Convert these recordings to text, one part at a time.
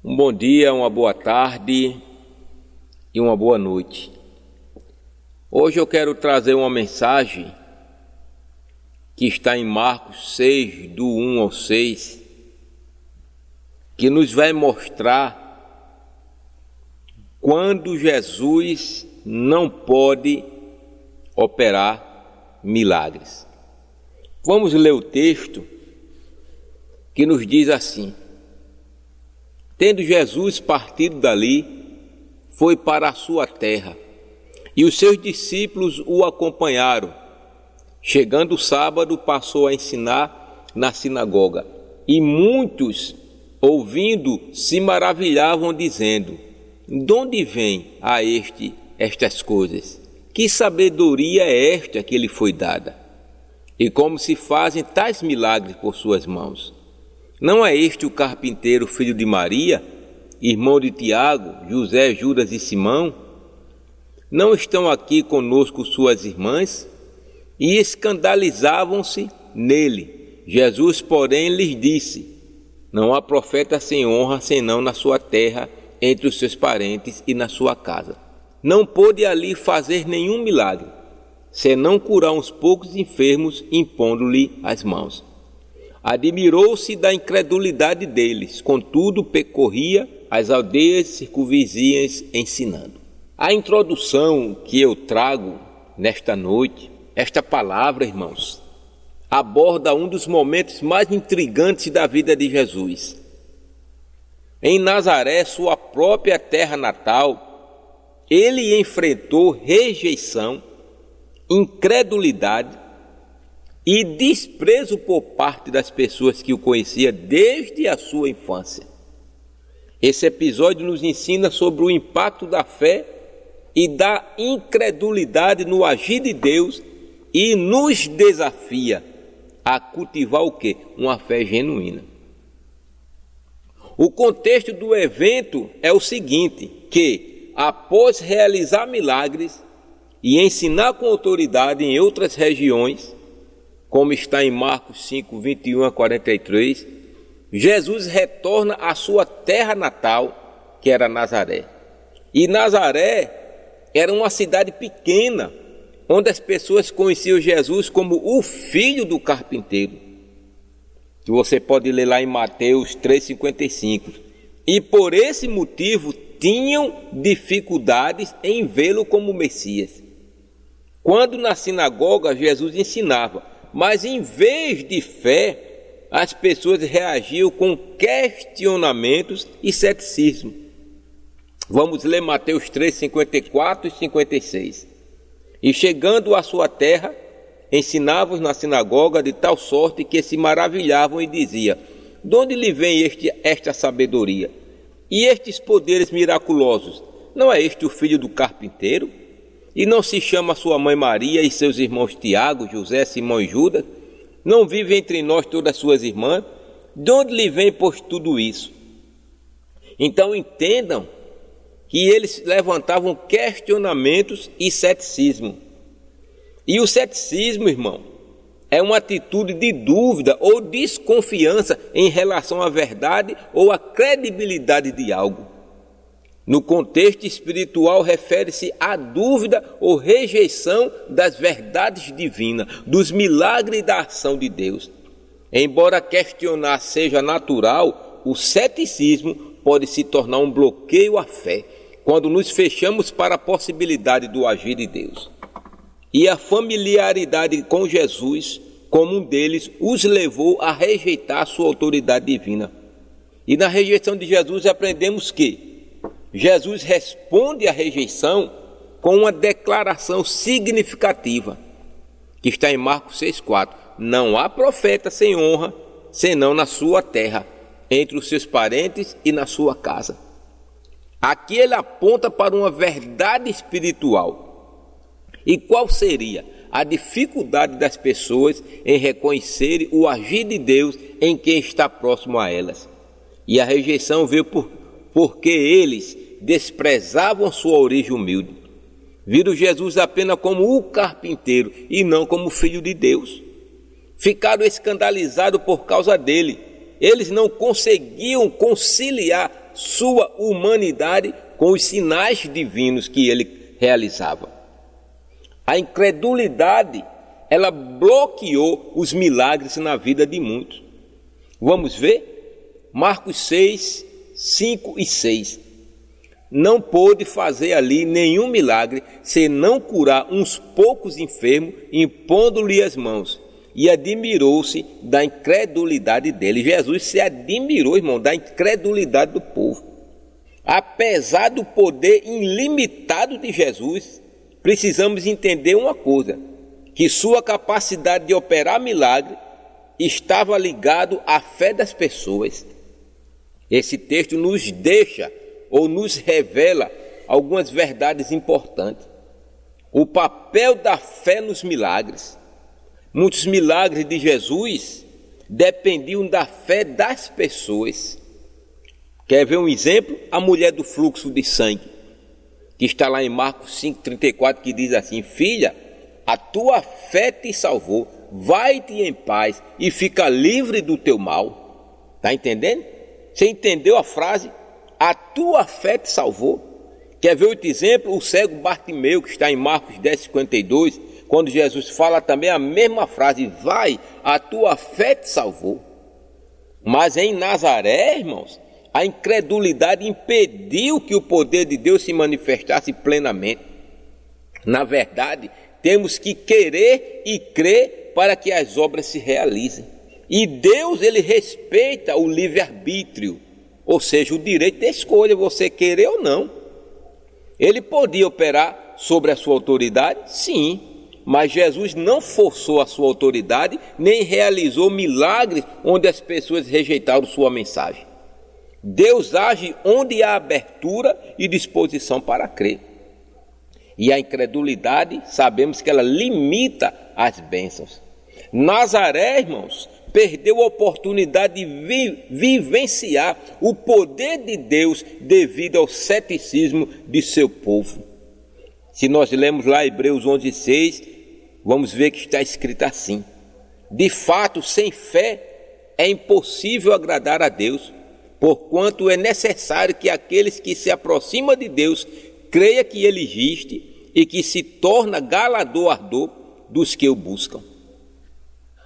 Um bom dia, uma boa tarde e uma boa noite. Hoje eu quero trazer uma mensagem que está em Marcos 6, do 1 ao 6, que nos vai mostrar quando Jesus não pode operar milagres. Vamos ler o texto que nos diz assim: Tendo Jesus partido dali, foi para a sua terra, e os seus discípulos o acompanharam. Chegando o sábado, passou a ensinar na sinagoga, e muitos, ouvindo, se maravilhavam, dizendo: De onde vem a estas coisas? Que sabedoria é esta que lhe foi dada? E como se fazem tais milagres por suas mãos? Não é este o carpinteiro, filho de Maria, irmão de Tiago, José, Judas e Simão? Não estão aqui conosco suas irmãs? E escandalizavam-se nele. Jesus, porém, lhes disse: Não há profeta sem honra, senão na sua terra, entre os seus parentes e na sua casa. Não pôde ali fazer nenhum milagre, senão curar uns poucos enfermos, impondo-lhe as mãos. Admirou-se da incredulidade deles, contudo percorria as aldeias circunvizinhas ensinando. A introdução que eu trago nesta noite, esta palavra, irmãos, aborda um dos momentos mais intrigantes da vida de Jesus. Em Nazaré, sua própria terra natal, ele enfrentou rejeição, incredulidade e desprezo por parte das pessoas que o conheciam desde a sua infância. Esse episódio nos ensina sobre o impacto da fé e da incredulidade no agir de Deus e nos desafia a cultivar o quê? Uma fé genuína. O contexto do evento é o seguinte, que após realizar milagres e ensinar com autoridade em outras regiões, como está em Marcos 5, 21 a 43, Jesus retorna à sua terra natal, que era Nazaré. E Nazaré era uma cidade pequena, onde as pessoas conheciam Jesus como o filho do carpinteiro, que você pode ler lá em Mateus 3,55. E por esse motivo tinham dificuldades em vê-lo como Messias. Quando na sinagoga Jesus ensinava, mas em vez de fé, as pessoas reagiam com questionamentos e ceticismo. Vamos ler Mateus 3, 54 e 56. E chegando à sua terra, ensinava-os na sinagoga de tal sorte que se maravilhavam e diziam: De onde lhe vem esta sabedoria? E estes poderes miraculosos? Não é este o filho do carpinteiro? E não se chama sua mãe Maria e seus irmãos Tiago, José, Simão e Judas? Não vive entre nós todas suas irmãs? De onde lhe vem, pois, tudo isso? Então entendam que eles levantavam questionamentos e ceticismo. E o ceticismo, irmão, é uma atitude de dúvida ou desconfiança em relação à verdade ou à credibilidade de algo. No contexto espiritual, refere-se à dúvida ou rejeição das verdades divinas, dos milagres da ação de Deus. Embora questionar seja natural, o ceticismo pode se tornar um bloqueio à fé, quando nos fechamos para a possibilidade do agir de Deus. E a familiaridade com Jesus, como um deles, os levou a rejeitar a sua autoridade divina. E na rejeição de Jesus aprendemos que Jesus responde à rejeição com uma declaração significativa, que está em Marcos 6,4. Não há profeta sem honra, senão na sua terra, entre os seus parentes e na sua casa. Aqui ele aponta para uma verdade espiritual. E qual seria a dificuldade das pessoas em reconhecerem o agir de Deus em quem está próximo a elas? E a rejeição veio porque eles desprezavam sua origem humilde. Viram Jesus apenas como o carpinteiro e não como filho de Deus. Ficaram escandalizados por causa dele. Eles não conseguiam conciliar sua humanidade com os sinais divinos que ele realizava. A incredulidade, ela bloqueou os milagres na vida de muitos. Vamos ver? Marcos 6, 5 e 6. Não pôde fazer ali nenhum milagre, senão curar uns poucos enfermos, impondo-lhe as mãos. E admirou-se da incredulidade dele. Jesus se admirou, irmão, da incredulidade do povo. Apesar do poder ilimitado de Jesus, precisamos entender uma coisa, que sua capacidade de operar milagre estava ligado à fé das pessoas. Esse texto nos deixa ou nos revela algumas verdades importantes. O papel da fé nos milagres. Muitos milagres de Jesus dependiam da fé das pessoas. Quer ver um exemplo? A mulher do fluxo de sangue, que está lá em Marcos 5,34, que diz assim: filha, a tua fé te salvou, vai-te em paz e fica livre do teu mal. Está entendendo? Você entendeu a frase? A tua fé te salvou. Quer ver outro exemplo? O cego Bartimeu, que está em Marcos 10,52, quando Jesus fala também a mesma frase: vai, a tua fé te salvou. Mas em Nazaré, irmãos, a incredulidade impediu que o poder de Deus se manifestasse plenamente. Na verdade, temos que querer e crer para que as obras se realizem. E Deus, ele respeita o livre-arbítrio, ou seja, o direito de escolha, você querer ou não. Ele podia operar sobre a sua autoridade? Sim, mas Jesus não forçou a sua autoridade, nem realizou milagres onde as pessoas rejeitaram sua mensagem. Deus age onde há abertura e disposição para crer. E a incredulidade, sabemos que ela limita as bênçãos. Nazaré, irmãos, perdeu a oportunidade de vivenciar o poder de Deus devido ao ceticismo de seu povo. Se nós lemos lá Hebreus 11,6, vamos ver que está escrito assim: de fato, sem fé é impossível agradar a Deus, porquanto é necessário que aqueles que se aproximam de Deus creia que Ele existe e que se torna galardoador dos que o buscam.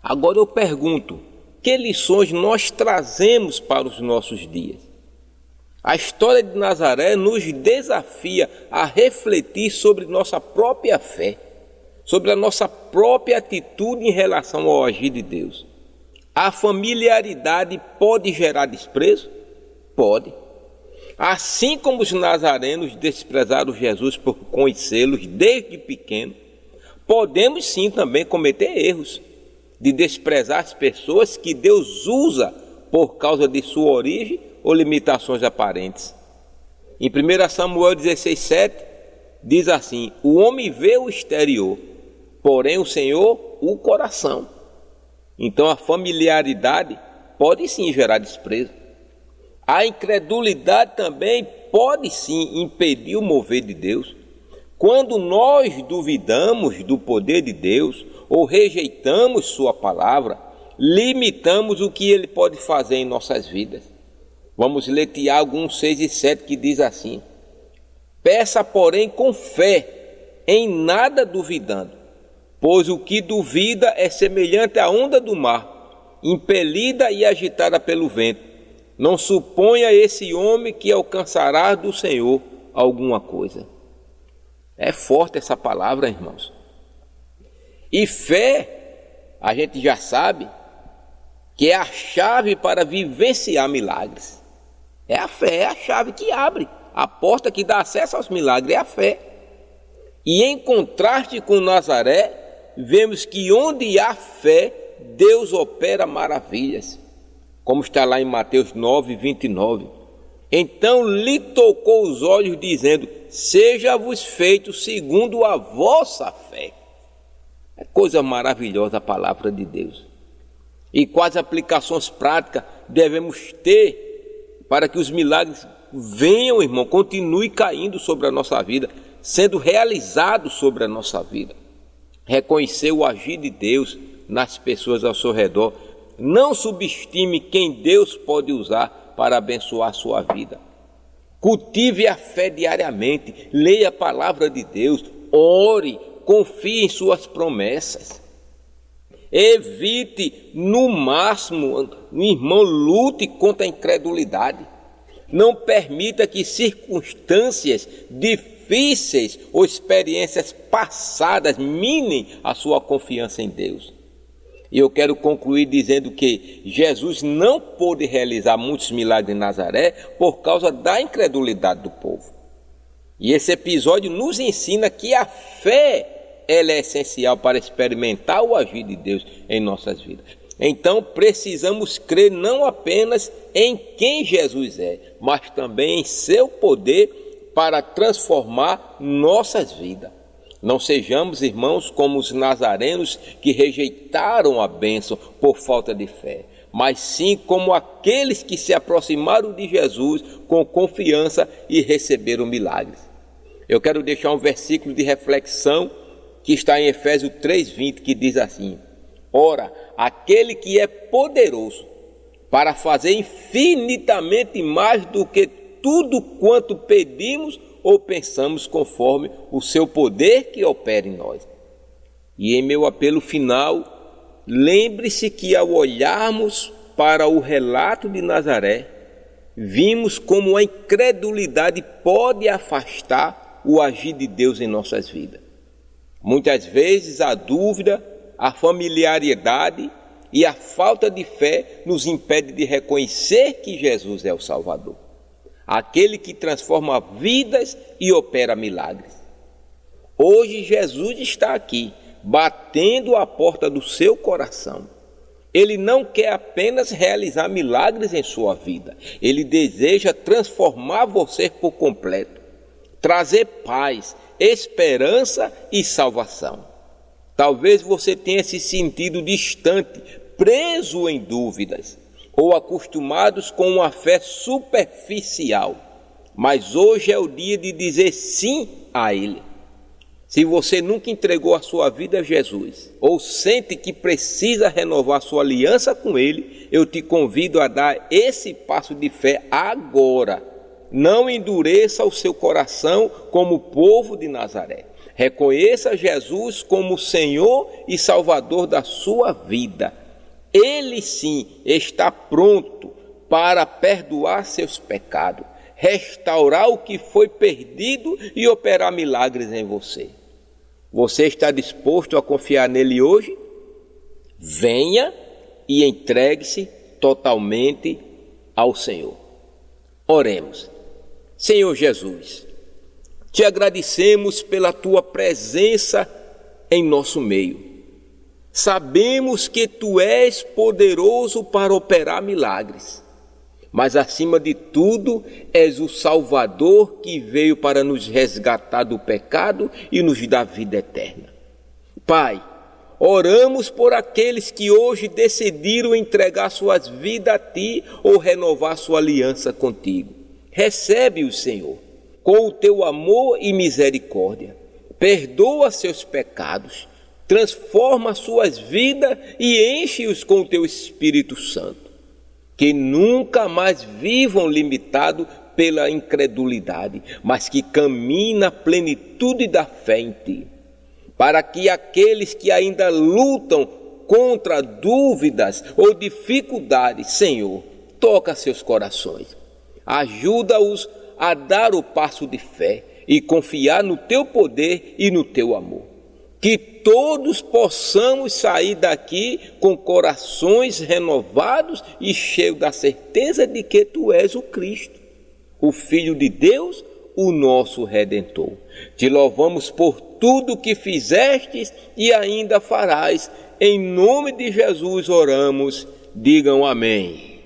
Agora eu pergunto, que lições nós trazemos para os nossos dias? A história de Nazaré nos desafia a refletir sobre nossa própria fé, sobre a nossa própria atitude em relação ao agir de Deus. A familiaridade pode gerar desprezo? Pode. Assim como os nazarenos desprezaram Jesus por conhecê-los desde pequeno, podemos sim também cometer erros de desprezar as pessoas que Deus usa por causa de sua origem ou limitações aparentes. Em 1 Samuel 16,7 diz assim: o homem vê o exterior, porém o Senhor o coração. Então a familiaridade pode sim gerar desprezo. A incredulidade também pode sim impedir o mover de Deus. Quando nós duvidamos do poder de Deus ou rejeitamos sua palavra, limitamos o que ele pode fazer em nossas vidas. Vamos ler Tiago 1,6 e 7, que diz assim: peça, porém, com fé, em nada duvidando, pois o que duvida é semelhante à onda do mar, impelida e agitada pelo vento. Não suponha esse homem que alcançará do Senhor alguma coisa. É forte essa palavra, irmãos. E fé, a gente já sabe, que é a chave para vivenciar milagres. É a fé, é a chave que abre, a porta que dá acesso aos milagres, é a fé. E em contraste com Nazaré, vemos que onde há fé, Deus opera maravilhas, como está lá em Mateus 9:29. Então lhe tocou os olhos, dizendo: seja-vos feito segundo a vossa fé. É coisa maravilhosa a palavra de Deus. E quais aplicações práticas devemos ter para que os milagres venham, irmão, continue caindo sobre a nossa vida, sendo realizados sobre a nossa vida? Reconhecer o agir de Deus nas pessoas ao seu redor. Não subestime quem Deus pode usar para abençoar a sua vida. Cultive a fé diariamente, leia a palavra de Deus, ore, confie em suas promessas. Evite, no máximo, irmão, lute contra a incredulidade. Não permita que circunstâncias difíceis ou experiências passadas minem a sua confiança em Deus. E eu quero concluir dizendo que Jesus não pôde realizar muitos milagres em Nazaré por causa da incredulidade do povo. E esse episódio nos ensina que a fé ela é essencial para experimentar o agir de Deus em nossas vidas. Então precisamos crer não apenas em quem Jesus é, mas também em seu poder para transformar nossas vidas. Não sejamos, irmãos, como os nazarenos que rejeitaram a bênção por falta de fé, mas sim como aqueles que se aproximaram de Jesus com confiança e receberam milagres. Eu quero deixar um versículo de reflexão que está em Efésios 3:20, que diz assim: ora, aquele que é poderoso para fazer infinitamente mais do que tudo quanto pedimos ou pensamos, conforme o seu poder que opera em nós. E em meu apelo final, lembre-se que ao olharmos para o relato de Nazaré, vimos como a incredulidade pode afastar o agir de Deus em nossas vidas. Muitas vezes a dúvida, a familiaridade e a falta de fé nos impede de reconhecer que Jesus é o Salvador, aquele que transforma vidas e opera milagres. Hoje Jesus está aqui, batendo a porta do seu coração. Ele não quer apenas realizar milagres em sua vida, ele deseja transformar você por completo, trazer paz, esperança e salvação. Talvez você tenha se sentido distante, preso em dúvidas, ou acostumados com uma fé superficial, mas hoje é o dia de dizer sim a Ele. Se você nunca entregou a sua vida a Jesus, ou sente que precisa renovar sua aliança com Ele, eu te convido a dar esse passo de fé agora. Não endureça o seu coração como o povo de Nazaré. Reconheça Jesus como Senhor e Salvador da sua vida. Ele sim está pronto para perdoar seus pecados, restaurar o que foi perdido e operar milagres em você. Você está disposto a confiar nele hoje? Venha e entregue-se totalmente ao Senhor. Oremos. Senhor Jesus, te agradecemos pela tua presença em nosso meio. Sabemos que tu és poderoso para operar milagres, mas acima de tudo és o Salvador que veio para nos resgatar do pecado e nos dar vida eterna. Pai, oramos por aqueles que hoje decidiram entregar suas vidas a ti ou renovar sua aliança contigo. Recebe-os, Senhor, com o teu amor e misericórdia. Perdoa seus pecados, transforma suas vidas e enche-os com o teu Espírito Santo. Que nunca mais vivam limitados pela incredulidade, mas que caminhem na plenitude da fé em ti. Para que aqueles que ainda lutam contra dúvidas ou dificuldades, Senhor, toca seus corações. Ajuda-os a dar o passo de fé e confiar no teu poder e no teu amor. Que todos possamos sair daqui com corações renovados e cheios da certeza de que tu és o Cristo, o Filho de Deus, o nosso Redentor. Te louvamos por tudo que fizestes e ainda farás. Em nome de Jesus oramos. Digam amém.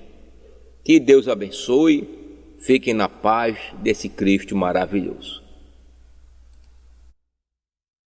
Que Deus abençoe. Fiquem na paz desse Cristo maravilhoso.